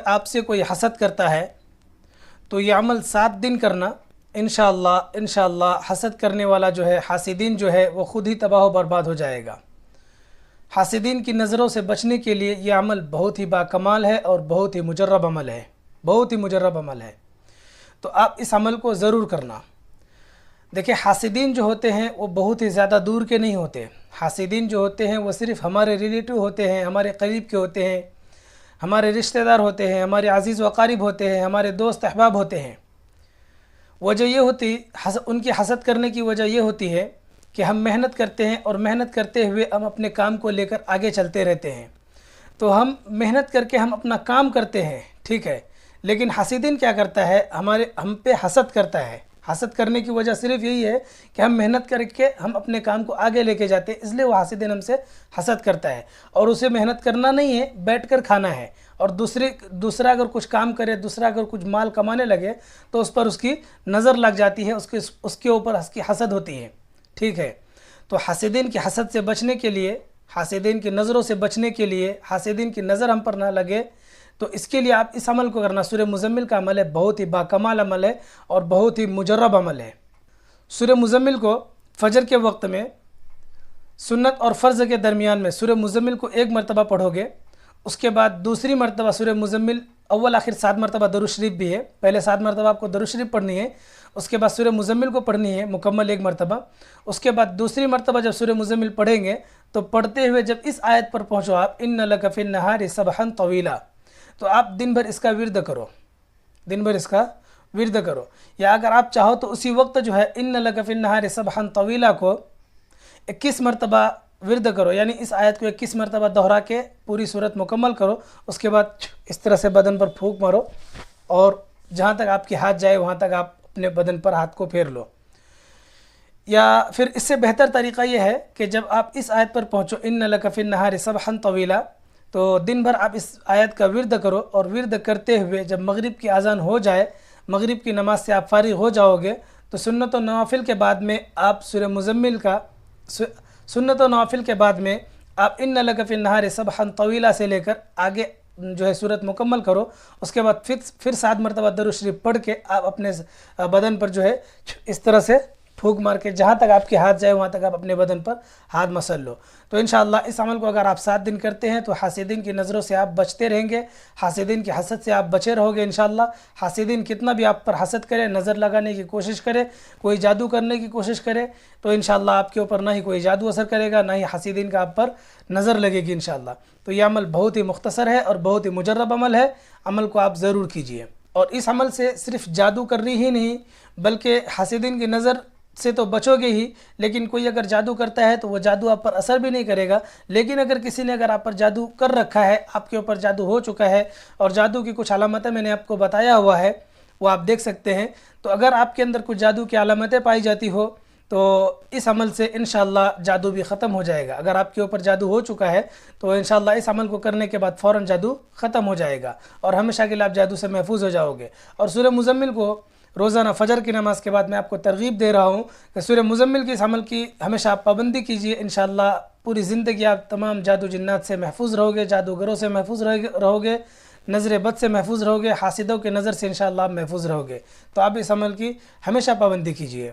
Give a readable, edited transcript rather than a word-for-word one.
آپ سے کوئی حسد کرتا ہے تو یہ عمل 7 دن کرنا، انشاءاللہ حسد کرنے والا جو ہے، حاسدین جو ہے، وہ خود ہی تباہ و برباد ہو جائے گا۔ حاسدین کی نظروں سے بچنے کے لیے یہ عمل بہت ہی باکمال ہے اور بہت ہی مجرب عمل ہے، بہت ہی مجرب عمل ہے۔ تو آپ اس عمل کو ضرور کرنا۔ دیکھیں، حاسدین جو ہوتے ہیں وہ بہت ہی زیادہ دور کے نہیں ہوتے۔ حاسدین جو ہوتے ہیں وہ صرف ہمارے ریلیٹو ہوتے ہیں، ہمارے قریب کے ہوتے ہیں، ہمارے رشتہ دار ہوتے ہیں، ہمارے عزیز و اقارب ہوتے ہیں، ہمارے دوست احباب ہوتے ہیں۔ وجہ یہ ہوتی، ان کی حسد کرنے کی وجہ یہ ہوتی ہے کہ ہم محنت کرتے ہیں اور محنت کرتے ہوئے ہم اپنے کام کو لے کر آگے چلتے رہتے ہیں۔ تو ہم محنت کر کے ہم اپنا کام کرتے ہیں، ٹھیک ہے، لیکن حاسدین کیا کرتا ہے، ہم پہ حسد کرتا ہے۔ حسد کرنے کی وجہ صرف یہی ہے کہ ہم محنت کر کے ہم اپنے کام کو آگے لے کے جاتے ہیں، اس لیے وہ حاسدین ہم سے حسد کرتا ہے۔ اور اسے محنت کرنا نہیں ہے، بیٹھ کر کھانا ہے۔ اور دوسرا اگر کچھ کام کرے، دوسرا اگر کچھ مال کمانے لگے تو اس پر اس کی نظر لگ جاتی ہے، اس کے اوپر اس کی حسد ہوتی ہے، ٹھیک ہے۔ تو حاسدین کی حسد سے بچنے کے لیے، حاسدین کی نظروں سے بچنے کے لیے، حاسدین کی نظر ہم پر نہ لگے، تو اس کے لیے آپ اس عمل کو کرنا۔ سورہ مزمل کا عمل ہے، بہت ہی باکمال عمل ہے اور بہت ہی مجرب عمل ہے۔ سورہ مزمل کو فجر کے وقت میں سنت اور فرض کے درمیان میں سورہ مزمل کو 1 مرتبہ پڑھو گے، اس کے بعد دوسری مرتبہ سورہ مزمل اول آخر 7 مرتبہ درود شریف بھی ہے، پہلے 7 مرتبہ آپ کو درود شریف پڑھنی ہے، اس کے بعد سورہ مزمل کو پڑھنی ہے مکمل 1 مرتبہ، اس کے بعد دوسری مرتبہ جب سورہ مزمل پڑھیں گے تو پڑھتے ہوئے جب اس آیت پر پہنچو آپ، ان لک فی النہار سبحا طویلا، تو آپ دن بھر اس کا ورد کرو، دن بھر اس کا ورد کرو۔ یا اگر آپ چاہو تو اسی وقت جو ہے ان لک فی النہار سبحا طویلا کو 21 مرتبہ ورد کرو، یعنی اس آیت کو 21 مرتبہ دہرا کے پوری صورت مکمل کرو۔ اس کے بعد اس طرح سے بدن پر پھونک مارو اور جہاں تک آپ کی ہاتھ جائے وہاں تک آپ اپنے بدن پر ہاتھ کو پھیر لو۔ یا پھر اس سے بہتر طریقہ یہ ہے کہ جب آپ اس آیت پر پہنچو ان لک فی النہار سبحا طویلا، تو دن بھر آپ اس آیت کا ورد کرو، اور ورد کرتے ہوئے جب مغرب کی اذان ہو جائے، مغرب کی نماز سے آپ فارغ ہو جاؤ گے، تو سنت و نوافل کے بعد میں آپ سورہ مزمل کا سنت و نوافل کے بعد میں آپ ان لک فی النہار سبحا طویلا سے لے کر آگے جو ہے صورت مکمل کرو۔ اس کے بعد پھر 7 مرتبہ درود شریف پڑھ کے آپ اپنے بدن پر جو ہے اس طرح سے پھونک مار کے جہاں تک آپ کے ہاتھ جائے وہاں تک آپ اپنے بدن پر ہاتھ مسل لو۔ تو انشاءاللہ اس عمل کو اگر آپ 7 دن کرتے ہیں تو حاسدین کی نظروں سے آپ بچتے رہیں گے، حاسدین کی حسد سے آپ بچے رہو گے انشاءاللہ۔ حاسدین کتنا بھی آپ پر حسد کرے، نظر لگانے کی کوشش کرے، کوئی جادو کرنے کی کوشش کرے، تو انشاءاللہ آپ کے اوپر نہ ہی کوئی جادو اثر کرے گا، نہ ہی حاسدین کا آپ پر نظر لگے گی انشاءاللہ۔ تو یہ عمل بہت ہی مختصر ہے اور بہت ہی مجرب عمل ہے، عمل کو آپ ضرور کیجئے۔ اور اس عمل سے صرف جادو کرنی ہی نہیں بلکہ حاسدین کی نظر سے تو بچو گے ہی، لیکن کوئی اگر جادو کرتا ہے تو وہ جادو آپ پر اثر بھی نہیں کرے گا۔ لیکن اگر کسی نے اگر آپ پر جادو کر رکھا ہے، آپ کے اوپر جادو ہو چکا ہے، اور جادو کی کچھ علامتیں میں نے آپ کو بتایا ہوا ہے، وہ آپ دیکھ سکتے ہیں، تو اگر آپ کے اندر کچھ جادو کی علامتیں پائی جاتی ہو تو اس عمل سے انشاءاللہ جادو بھی ختم ہو جائے گا۔ اگر آپ کے اوپر جادو ہو چکا ہے تو انشاءاللہ اس عمل کو کرنے کے بعد فوراً جادو ختم ہو جائے گا اور ہمیشہ کے لیے آپ جادو سے محفوظ ہو جاؤ گے۔ اور سورہ مزمل کو روزانہ فجر کی نماز کے بعد میں آپ کو ترغیب دے رہا ہوں کہ سورہ مزمل کی اس عمل کی ہمیشہ آپ پابندی کیجئے، انشاءاللہ پوری زندگی آپ تمام جادو جنات سے محفوظ رہو گے، جادوگروں سے محفوظ رہو گے، نظر بد سے محفوظ رہو گے، حاسدوں کے نظر سے انشاءاللہ آپ محفوظ رہو گے۔ تو آپ اس عمل کی ہمیشہ پابندی کیجئے۔